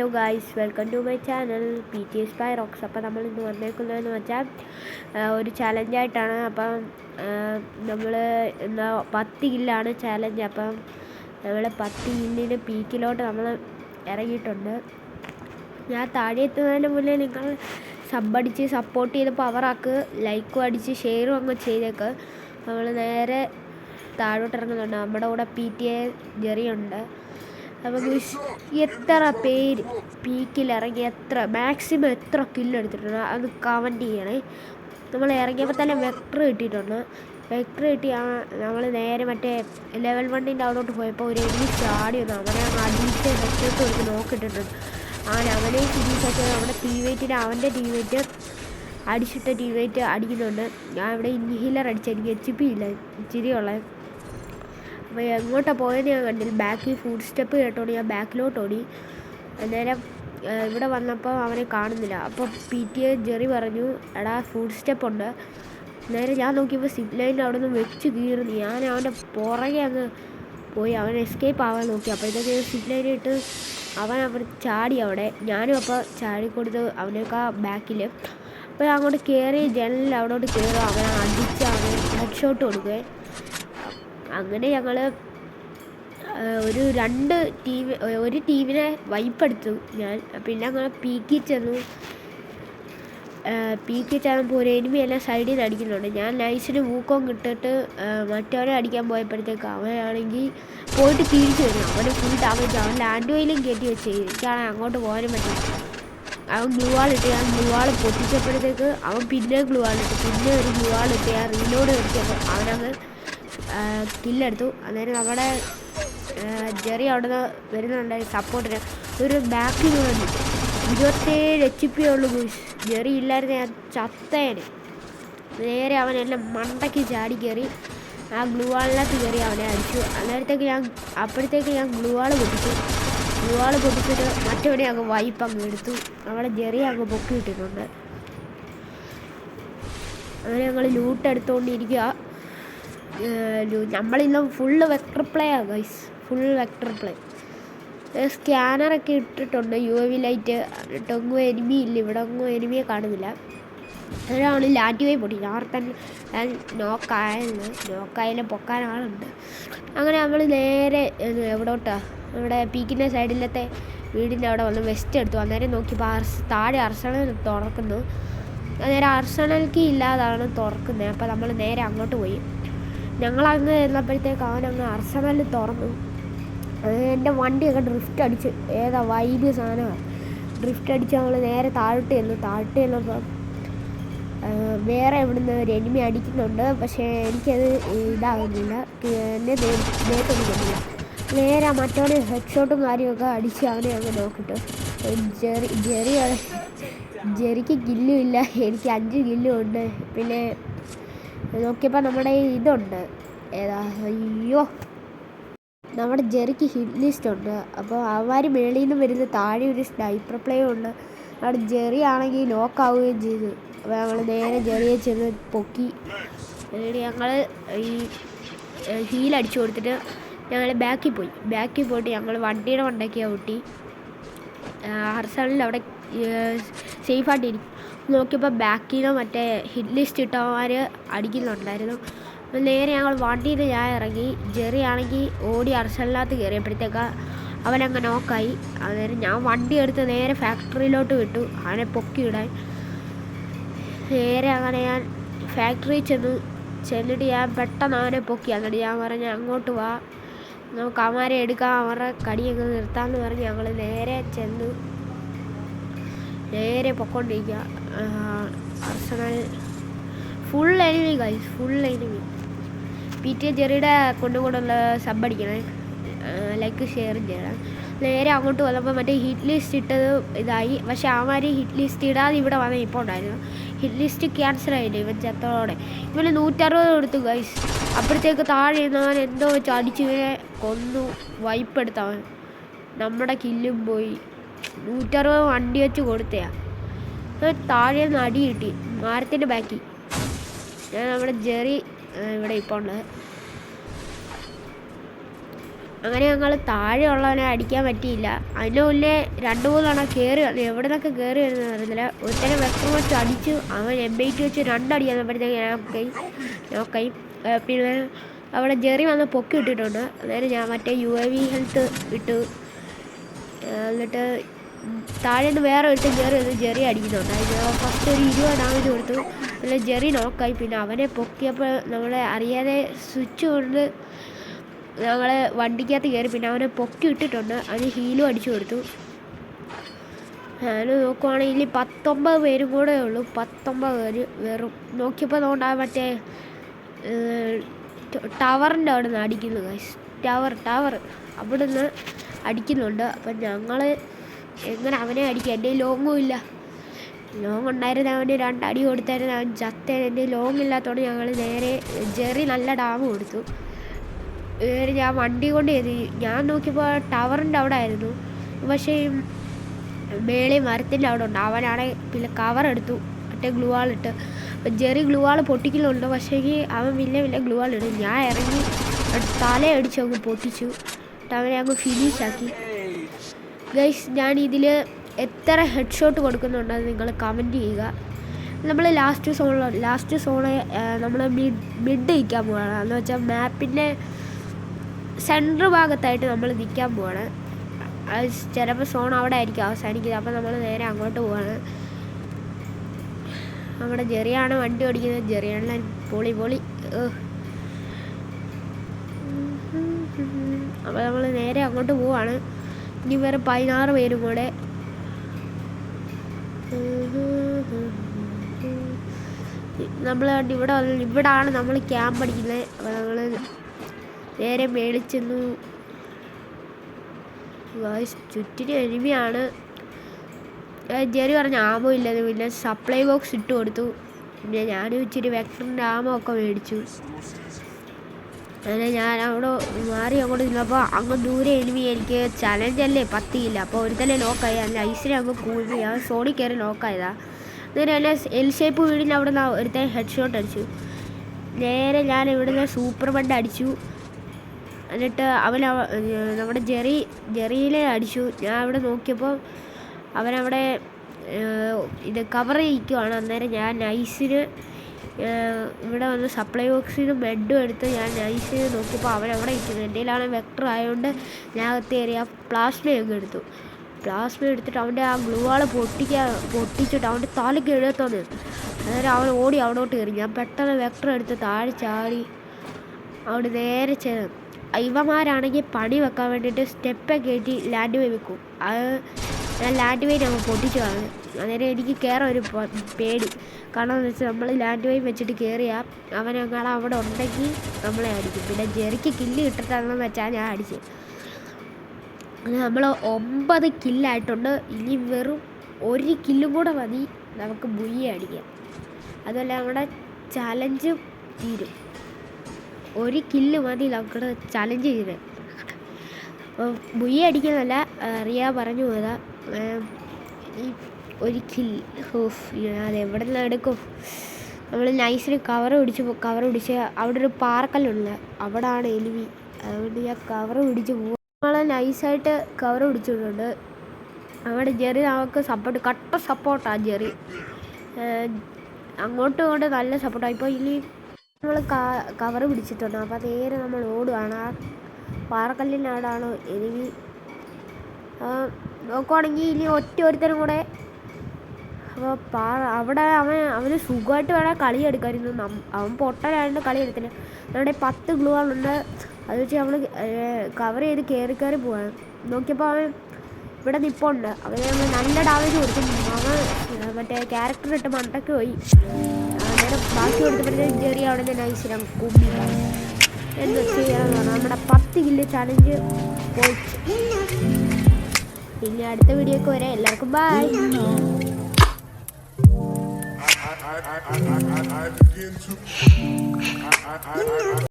Hello guys, welcome to my channel PTS Pyrox. അപ്പോൾ നമ്മൾ ഇന്ന് വന്നേക്കുന്നതെന്ന് വെച്ചാൽ ഒരു ചലഞ്ചായിട്ടാണ്. അപ്പം നമ്മൾ എന്താ 10 കില്ലാണ് ചലഞ്ച്. അപ്പം നമ്മൾ 10 കില്ലിന് പീക്കിലോട്ട് നമ്മൾ ഇറങ്ങിയിട്ടുണ്ട്. ഞാൻ താഴെ എത്തുന്നതിന് മുന്നേ നിങ്ങൾ സബ്ബടിച്ച് സപ്പോർട്ട് ചെയ്ത് പവറാക്ക്, ലൈക്കും അടിച്ച് ഷെയറും അങ്ങ് ചെയ്തേക്ക്. നമ്മൾ നേരെ താഴോട്ട് ഇറങ്ങുന്നുണ്ട്. നമ്മുടെ കൂടെ PTA ജെറിയുണ്ട്. അപ്പം എത്ര പേര് പീക്കിലിറങ്ങി മാക്സിമം എത്ര കില്ലെടുത്തിട്ടുണ്ട് അത് കമൻറ്റ് ചെയ്യണേ. നമ്മൾ ഇറങ്ങിയപ്പോൾ തന്നെ വെക്ടർ കിട്ടിയിട്ടുണ്ട്. വെക്ടർ കിട്ടി നമ്മൾ നേരെ മറ്റേ ലെവൽ 1 അവിടോട്ട് പോയപ്പോൾ ഒരു എലി ചാടി വന്നു. അവനെ അടിച്ച് ഹെഡ്ഷോട്ട് കൊടുത്ത് നോക്കിയിട്ടുണ്ട്. അവനെ തിരിച്ചൊക്കെ അവൻ്റെ ടീമേറ്റ് അടിച്ചിട്ട ടീമേറ്റ് അടിക്കുന്നുണ്ട്. ഞാൻ ഇവിടെ ഇൻഹീലർ അടിച്ചു, എനിക്ക് HP ഇല്ല, ഇച്ചിരിയുള്ള. അപ്പോൾ എങ്ങോട്ടാണ് പോയെന്ന് ഞാൻ കണ്ടില്ല. ബാക്കിൽ ഫുഡ് സ്റ്റെപ്പ് കേട്ടോണ്ട് ഞാൻ ബാക്കിലോട്ട് ഓടി. അന്നേരം ഇവിടെ വന്നപ്പോൾ അവനെ കാണുന്നില്ല. അപ്പോൾ PTA ജെറി പറഞ്ഞു, എടാ ഫുഡ് സ്റ്റെപ്പ് ഉണ്ട്. നേരെ ഞാൻ നോക്കിയപ്പോൾ സിപ്പ് ലൈനിൽ അവിടെ നിന്ന് വെച്ച് കീറുന്നു. ഞാൻ അവൻ്റെ പുറകെ അങ്ങ് പോയി അവൻ എസ്കേപ്പ് ആവാൻ നോക്കി. അപ്പോഴത്തേക്ക് സിപ്പ് ലൈനിട്ട് അവൻ ചാടി അവിടെ. ഞാനും അപ്പോൾ ചാടിക്കൊടുത്ത് അവനേക്കാൾ ബാക്കിൽ. അപ്പോൾ അങ്ങോട്ട് കയറി ജനലിൽ അവിടോട്ട് കയറുക, അവനെ അടിച്ച് അവന് ഹെഡ് ഷോട്ട് കൊടുക്കുക. അങ്ങനെ ഞങ്ങൾ ഒരു ടീമിനെ വൈപ്പെടുത്തു ഞാൻ. പിന്നെ ഞങ്ങൾ പീക്കിൽ ചെന്നപ്പോൾ ഒരു എനിമി എല്ലാം സൈഡിൽ നിന്ന് അടിക്കുന്നുണ്ട്. ഞാൻ നൈസിന് മൂക്കോം കിട്ടിട്ട് മറ്റവനെ അടിക്കാൻ പോയപ്പോഴത്തേക്ക് അവനാണെങ്കിൽ പോയിട്ട് തിരിച്ചു വരും. അവന് ഫുൾ ഡാമേജ്. അവൻ ലാൻഡ് ഓയിലും കയറ്റി വെച്ച് എനിക്കാണെങ്കിൽ അങ്ങോട്ട് പോകാനും പറ്റില്ല. അവൻ ഗ്ലൂവാളിട്ട് ഞാൻ ഗ്ലൂവാൾ പൊട്ടിച്ചപ്പോഴത്തേക്ക് അവൻ പിന്നെ ഗ്ലൂവാളിട്ട് പിന്നെ ഒരു ഗ്ലൂവാളിട്ട് ഞാൻ റീലോഡ് കളിച്ചപ്പോൾ അവനങ്ങ് കില്ലെടുത്തു. അന്നേരം നമ്മുടെ ജെറി അവിടെ നിന്ന് വരുന്നുണ്ടായി സപ്പോർട്ടിന്. ഒരു ബാക്കിൽ വേണ്ടി 27 HP ഉള്ളു. ജെറി ഇല്ലായിരുന്നു ഞാൻ ചത്തേന്. നേരെ അവനെല്ലാം മണ്ടയ്ക്ക് ചാടി കയറി ആ ഗ്ലൂവാളിനകത്ത് കയറി അവനെ അടിച്ചു. അപ്പോഴത്തേക്ക് ഞാൻ ഗ്ലൂവാൾ പൊട്ടിച്ചിട്ട് മറ്റവനെ അങ്ങ് വൈപ്പ് അങ്ങ് എടുത്തു. നമ്മുടെ ജെറി അങ്ങ് പൊക്കി കിട്ടിയിട്ടുണ്ട്. അങ്ങനെ ഞങ്ങൾ ലൂട്ട് എടുത്തുകൊണ്ടിരിക്കുക. നമ്മളിന്ന് ഫുള്ള് വെക്ടർ പ്ലേ ആണ് ഗൈസ്, ഫുൾ വെക്ടർ പ്ലേ. സ്കാനറൊക്കെ ഇട്ടിട്ടുണ്ട്, UAV ലൈറ്റ്. എന്നിട്ടൊന്നും എനിമി ഇല്ല, ഇവിടെ ഒന്നും എനിമിയെ കാണുന്നില്ല. അതിനാണ് ലാൻഡ് പൊട്ടി. ഞാൻ നോക്കായാലും പൊക്കാൻ ആളുണ്ട്. അങ്ങനെ നമ്മൾ നേരെ എവിടോട്ടാണ്, ഇവിടെ പീക്കിൻ്റെ സൈഡിലത്തെ വീടിൻ്റെ അവിടെ വന്ന് വെസ്റ്റ് എടുത്തു. അന്നേരം നോക്കിയപ്പോൾ താഴെ അർസണൽ തുറക്കുന്നു. അന്നേരം അർസണൽക്ക് ഇല്ലാതാണ് തുറക്കുന്നത്. അപ്പോൾ നമ്മൾ നേരെ അങ്ങോട്ട് പോയി. ഞങ്ങളങ്ങ് ഇരുന്നപ്പോഴത്തേക്ക് അവനങ്ങ് അർസണൽ തുറന്നു. എൻ്റെ വണ്ടിയൊക്കെ ഡ്രിഫ്റ്റ് അടിച്ച് വൈബ് സാധനമാണ്. ഡ്രിഫ്റ്റ് അടിച്ച് നമ്മൾ നേരെ താഴോട്ട് ചെന്നപ്പോൾ വേറെ ഇവിടുന്ന് ഒരു എനിമി അടിക്കുന്നുണ്ട്. പക്ഷേ എനിക്കത് ഇതാകുന്നില്ല, എന്നെ നേരിട്ടില്ല. നേരെ മറ്റവനെ ഹെഡ് ഷോട്ടും കാര്യമൊക്കെ അടിച്ച് അവനെ അങ്ങ് നോക്കിയിട്ട് ജെറിക്ക് കില്ലും ഇല്ല, എനിക്ക് 5 കില്ലും ഉണ്ട്. പിന്നെ നോക്കിയപ്പോൾ നമ്മുടെ ഇതുണ്ട്, നമ്മുടെ ജെറിക്ക് ഹിറ്റ് ലിസ്റ്റ് ഉണ്ട്. അപ്പോൾ അവന്മാർ മേളിൽ നിന്ന് വരുന്ന താഴെ ഒരു സ്നൈപ്പർ പ്ലേ ഉണ്ട്. അവിടെ ജെറി ആണെങ്കിൽ ലോക്കാവുകയും ചെയ്തു. അപ്പോൾ ഞങ്ങൾ നേരെ ജെറിയെ ചെന്ന് പൊക്കി. എന്നിട്ട് ഞങ്ങൾ ഈ ഹീലടിച്ചു കൊടുത്തിട്ട് ഞങ്ങൾ ബാക്കിൽ പോയിട്ട് ഞങ്ങൾ വണ്ടിയുടെ മണ്ടയ്ക്ക് ഔട്ടി. ഹർസണിൽ അവിടെ സേഫായിട്ടിരിക്കും. നോക്കിയപ്പോൾ ബാക്കിൽ നിന്ന് മറ്റേ ഹിറ്റ് ലിസ്റ്റ് ഇട്ടവന്മാർ അടിക്കുന്നുണ്ടായിരുന്നു. നേരെ ഞങ്ങൾ വണ്ടിയിൽ ഞാൻ ഇറങ്ങി. ജെറി ആണെങ്കിൽ ഓടി അർസണിനകത്ത് കയറിയപ്പോഴത്തേക്ക് അവനങ്ങ് നോക്കായി. അന്നേരം ഞാൻ വണ്ടി എടുത്ത് നേരെ ഫാക്ടറിയിലോട്ട് വിട്ടു അവനെ പൊക്കിയിടാൻ. നേരെ അങ്ങനെ ഞാൻ ഫാക്ടറി ചെന്നിട്ട് ഞാൻ പെട്ടെന്ന് അവനെ പൊക്കി. എന്നിട്ട് ഞാൻ പറഞ്ഞു, അങ്ങോട്ട് വാ, നമുക്ക് അവന്മാരെ എടുക്കാം, അവരുടെ കടിയൊക്കെ നിർത്താമെന്ന് പറഞ്ഞ് ഞങ്ങൾ നേരെ പൊക്കോണ്ടിരിക്കുക. Arsenal full enemy guys, full enemy. PTA ജെറിയുടെ കൊണ്ടുകൂടുള്ള സബ്ബടിക്കണേ, ലൈക്ക് ഷെയറും ചെയ്യണം. നേരെ അങ്ങോട്ട് വന്നപ്പോൾ മറ്റേ ഹിറ്റ് ലിസ്റ്റ് ഇട്ടത് ഇതായി. പക്ഷേ അവന്മാർ ഹിറ്റ് ലിസ്റ്റ് ഇടാതെ ഇവിടെ വന്നാൽ ഇപ്പോൾ ഉണ്ടായിരുന്നു. ഹിറ്റ് ലിസ്റ്റ് ക്യാൻസൽ ആയില്ല ഇവൻ ചത്തോടെ. ഇവന് 160 കൊടുത്തു ഗൈസ്. അപ്പോഴത്തേക്ക് താഴെ നിന്നവൻ എന്തോ വെച്ച് അടിച്ച് ഇവനെ കൊന്നു വൈപ്പെടുത്തവൻ. നമ്മുടെ കില്ലും പോയി. 160 വണ്ടി വെച്ച് കൊടുത്തയാണ്. താഴെ നിന്ന് അടി കിട്ടി മരത്തിൻ്റെ ബാക്കി. നമ്മുടെ ജെറി ഇവിടെ ഇപ്പോൾ ഉണ്ട്. അങ്ങനെ ഞങ്ങൾ താഴെയുള്ളവനെ അടിക്കാൻ പറ്റിയില്ല. അതിൻ്റെ മുന്നേ 2-3 തവണ കയറി വന്നു. എവിടെ നിന്നൊക്കെ കയറി വരുന്നത് അറിയത്തില്ല. ഒരുത്തനെ വെക്കം വെച്ച് അടിച്ചു. അവൻ M80 വെച്ച് 2 അടി വന്നപ്പോഴത്തേക്ക് നോക്കായി. പിന്നെ അവിടെ ജെറി വന്ന് പൊക്കി ഇട്ടിട്ടുണ്ട്. അന്നേരം ഞാൻ മറ്റേ UAV ഹെൽത്ത് ഇട്ടു. എന്നിട്ട് താഴെ നിന്ന് വേറെ ഒരുത്തൻ കയറി വന്ന് ജെറി അടിക്കുന്നുണ്ട്. അതിന് ഫസ്റ്റ് ഒരു 20 ഡാമേജ് കൊടുത്തു. പിന്നെ ജെറി നോക്കായി. പിന്നെ അവനെ പൊക്കിയപ്പോൾ നമ്മളെ അറിയാതെ സ്വിച്ച് കൊണ്ട് ഞങ്ങൾ വണ്ടിക്കകത്ത് കയറി. പിന്നെ അവനെ പൊക്കി ഇട്ടിട്ടുണ്ട്. അവന് ഹീലും അടിച്ചു കൊടുത്തു. ഞാൻ നോക്കുവാണെങ്കിൽ 19 പേരും കൂടെ ഉള്ളൂ. 19 പേര് വെറും. നോക്കിയപ്പോൾ അതുകൊണ്ട് മറ്റേ ടവറിൻ്റെ അവിടെ നിന്ന് അടിക്കുന്നു. ടവർ അവിടെ നിന്ന് അടിക്കുന്നുണ്ട്. അപ്പം ഞങ്ങൾ എങ്ങനെ അവനെ അടിക്കുക? എൻ്റെ ലോങ്ങും ഇല്ല. ലോങ് ഉണ്ടായിരുന്നു അവന് 2 അടി കൊടുത്തായിരുന്നു. അവൻ ചത്തേൻ. എൻ്റെ ലോങ് ഇല്ലാത്തതുകൊണ്ട് ഞങ്ങൾ നേരെ ജെറി നല്ല ഡാമ് കൊടുത്തു. ഞാൻ വണ്ടി കൊണ്ട് എത്തി. ഞാൻ നോക്കിയപ്പോൾ ടവറിൻ്റെ അവിടെ ആയിരുന്നു. പക്ഷേ മേളി മരത്തിൻ്റെ അവിടെ ഉണ്ട്. അവനാണെങ്കിൽ പിന്നെ കവറെടുത്തു മറ്റേ ഗ്ലൂ വാളിട്ട്. അപ്പം ജെറി ഗ്ലൂ വാൾ പൊട്ടിക്കലുണ്ട്. പക്ഷേ അവൻ വലിയ ഗ്ലൂ വാളിട്ട് ഞാൻ ഇറങ്ങി തലയടിച്ച് അങ്ങ് പൊട്ടിച്ചു. അവനെ അങ്ങ് ഫിനിഷാക്കി. ഗൈസ്, ഞാൻ ഇതിൽ എത്ര ഹെഡ് ഷോട്ട് കൊടുക്കുന്നുണ്ടെന്ന് നിങ്ങൾ കമൻറ്റ് ചെയ്യുക. നമ്മൾ ലാസ്റ്റ് സോണ് നമ്മൾ മിഡ് നിൽക്കാൻ പോവുകയാണ്. എന്ന് വെച്ചാൽ മാപ്പിൻ്റെ സെൻറ്റർ ഭാഗത്തായിട്ട് നമ്മൾ നിൽക്കാൻ പോവാണ്. അത് ചിലപ്പോൾ സോൺ അവിടെ ആയിരിക്കും അവസാനിക്കുന്നത്. അപ്പോൾ നമ്മൾ നേരെ അങ്ങോട്ട് പോവാണ്. നമ്മുടെ ജെറിയാണ് വണ്ടി ഓടിക്കുന്നത്. ജെറിയാണ് പൊളി. അപ്പോൾ നമ്മൾ നേരെ അങ്ങോട്ട് പോവാണ്. ഇനി വേറെ 16 പേരും കൂടെ. നമ്മൾ ഇവിടാണ് നമ്മൾ ക്യാമ്പ് അടിക്കുന്നത്. അപ്പോൾ നമ്മൾ നേരെ മേളിച്ചെന്നു. ചുറ്റിന് എനിമിയാണ്. ജെറി പറഞ്ഞ ആമോ ഇല്ലെന്ന്. പിന്നെ സപ്ലൈ ബോക്സ് ഇട്ട് കൊടുത്തു. പിന്നെ ഞാനും ഇച്ചിരി വെക്ടറിൻ്റെ ആമോ ഒക്കെ മേടിച്ചു. അങ്ങനെ ഞാൻ അവിടെ മാറി അങ്ങോട്ട് നിന്നപ്പോൾ അങ്ങ് ദൂരെ എനിമി. എനിക്ക് ചലഞ്ചല്ലേ പറ്റിയില്ല. അപ്പോൾ ഒരുത്തന്നെ ലോക്കായി. അല്ല ഐസിനെ അങ്ങ് കൂടി ഞാൻ സോണിൽ കയറി ലോക്കായതാണ്. അന്നേരം എന്നെ എൽ ഷേപ്പ് വീടിൻ്റെ അവിടെ നിന്ന് ഒരുത്തൻ ഹെഡ് ഷോട്ട് അടിച്ചു. നേരെ ഞാൻ ഇവിടുന്ന് സൂപ്പർ ബണ്ട് അടിച്ചു. എന്നിട്ട് നമ്മുടെ ജെറിയിലെ അടിച്ചു. ഞാൻ അവിടെ നോക്കിയപ്പോൾ അവനവിടെ ഇത് കവർ ചെയ്യിക്കുവാണ്. അന്നേരം ഞാൻ നൈസിന് ഇവിടെ വന്ന് സപ്ലൈ ബോക്സിന് മെഡും എടുത്ത് ഞാൻ നൈസിന് നോക്കിയപ്പോൾ അവനവിടെ ഇരിക്കുന്നു. എൻ്റെ കയ്യിലാണ് വെക്ടർ ആയതുകൊണ്ട് ഞാൻ കയറി ആ പ്ലാസ്മ അങ്ങ് എടുത്തു. പ്ലാസ്മ എടുത്തിട്ട് അവൻ്റെ ആ ഗ്ലൂ വാള് പൊട്ടിച്ചിട്ട് അവൻ്റെ തലയ്ക്ക് എഴുതത്തോന്ന്. അന്നേരം അവൻ ഓടി അവിടോട്ട് കയറി. ഞാൻ പെട്ടെന്ന് വെക്ടർ എടുത്ത് താഴെ ചാടി അവിടെ നേരെ ചെന്ന്. ഇവന്മാരാണെങ്കിൽ പണി വെക്കാൻ വേണ്ടിയിട്ട് സ്റ്റെപ്പൊക്കെ കയറ്റി ലാൻഡ് വേ വെക്കും. അത് ഞാൻ ലാൻഡ് വേ ഞങ്ങൾ പൊട്ടിച്ചു കളഞ്ഞു. അന്നേരം എനിക്ക് കയറാൻ ഒരു പേടി. കാരണം എന്ന് വെച്ചാൽ നമ്മൾ ലാൻഡ് വേ വെച്ചിട്ട് കയറിയാൽ അവനങ്ങനെ അവിടെ ഉണ്ടെങ്കിൽ നമ്മളെ അടിക്കും. പിന്നെ ജെറിക്ക് കില്ല് കിട്ടിട്ടാണെന്ന് വെച്ചാൽ ഞാൻ അടിച്ചു. നമ്മൾ 9 കില്ലായിട്ടുണ്ട്. ഇനി വെറും 1 കില്ലും കൂടെ മതി നമുക്ക് ബുയ്യെ അടിക്കാം. അതുമല്ല നമ്മുടെ ചലഞ്ച് തീരും. 1 കില്ല് മതി നമുക്ക് ചലഞ്ച് ചെയ്ത്. അപ്പോൾ ബുയ്യെ അടിക്കുന്നതല്ല, റിയ പറഞ്ഞു പോയതാ. ഈ 1 കില്ല് അതെവിടെ നിന്ന് എടുക്കും? നമ്മൾ നൈസിന് കവർ പിടിച്ച് അവിടെ ഒരു പാറക്കല്ലുണ്ട്. അവിടാണ് എനിമി. അതുകൊണ്ട് ഞാൻ കവർ പിടിച്ച് പോകും. നമ്മൾ നൈസായിട്ട് കവർ പിടിച്ചിട്ടുണ്ട്. അവിടെ ജെറി നമുക്ക് കട്ട സപ്പോർട്ടാണ് ജെറി. അങ്ങോട്ടും ഇങ്ങോട്ടും നല്ല സപ്പോർട്ടാണ്. ഇപ്പോൾ ഇനി നമ്മൾ കവർ പിടിച്ചിട്ടുണ്ട്. അപ്പോൾ നേരെ നമ്മൾ ഓടുകയാണ്. ആ പാറക്കല്ലിൻ്റെ അവിടെയാണ് എനിമി. നോക്കുവാണെങ്കിൽ ഇനി ഒരുത്തരും കൂടെ. അപ്പോൾ അവിടെ അവന് സുഖമായിട്ട് വേണേൽ കളിയെടുക്കാമായിരുന്നു. അവൻ പൊട്ടനായതുകൊണ്ട് കളിയെടുത്തില്ല. നമ്മുടെ 10 ഗ്ലൂ വാളുണ്ട്. അത് വെച്ച് നമ്മൾ കവർ ചെയ്ത് കയറി പോവാണ്. നോക്കിയപ്പോൾ അവൻ ഇവിടെ നിൽപ്പുണ്ട്. അവന് നമ്മൾ നല്ല ഡാമേജ് കൊടുക്കും. അവൻ മറ്റേ ക്യാരക്ടർ ഇട്ട് മണ്ടയ്ക്ക് പോയി. അന്നേരം ബാക്കി കൊടുത്തപ്പോഴത്തേക്കും ജെറി അവിടെ നിന്ന് നൈസിന് കുമ്പി. എന്ത് ചെയ്യണമെന്ന് പറഞ്ഞാൽ നമ്മുടെ 10 കില്ല് ചലഞ്ച് പോയിട്ട്. പിന്നെ അടുത്ത വീഡിയോക്ക് വരെ എല്ലാവർക്കും ബൈ.